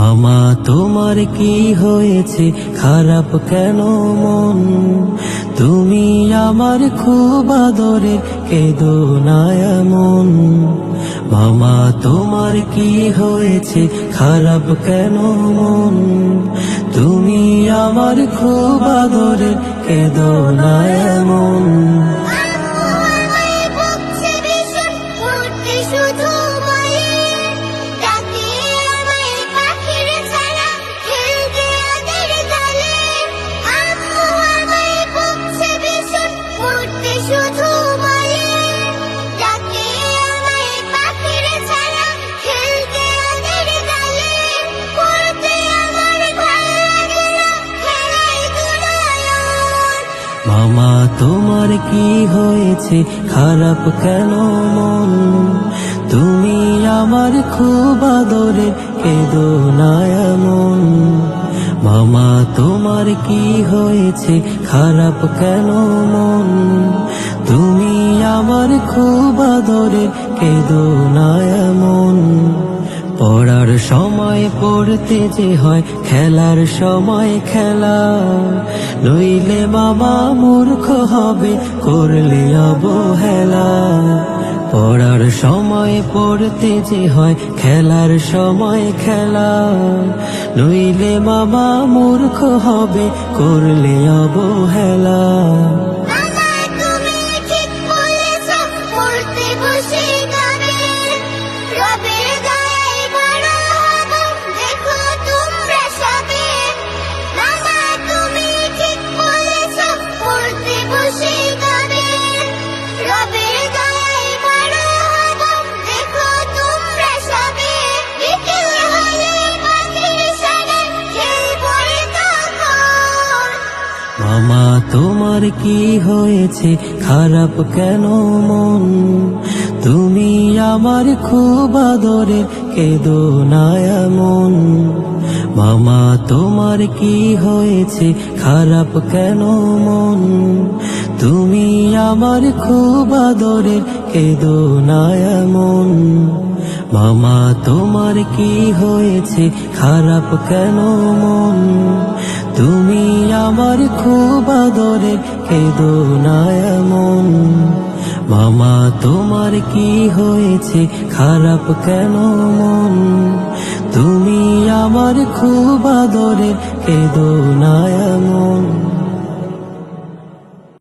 মামা তোমার কি হয়েছে, খারাপ কেন মন? তুমি আমার খুব আদরের, কেঁদো না এমন। মামা তোমার কি হয়েছে, খারাপ কেন মন? তুমি আমার খুব আদরের, কেঁদো না এমন। মামা তোমার কি হয়েছে, খারাপ কেন মন? তুমি আমার খুব আদরের, কেঁদো না এমন। মামা তোমার কি হয়েছে, খারাপ কেন মন? তুমি আমার খুব আদরের, কেঁদো না এমন। পড়ার সময় পড়তে যে হয়, খেলার সময় খেলা, নইলে মামা মূর্খ হবে করলে অবহেলা। পড়ার সময় পড়তে যে হয়, খেলার সময় খেলা, নইলে মামা মূর্খ হবে করলে অবহেলা। মামা তোমার কি হয়েছে, খারাপ কেন মন? তুমি আমার খুব আদরের, কেঁদো না এমন। মামা তোমার কি হয়েছে, খারাপ কেন মন? তুমি আমার খুব আদরের, কেঁদো না এমন। মামা তোমার কি হয়েছে, খারাপ কেন মন? তুমি আমার খুব আদরের, কেঁদো না এমন। মামা তোমার কি হয়েছে, খারাপ কেন মন? তুমি আমার খুব আদরের, কেঁদো না এমন।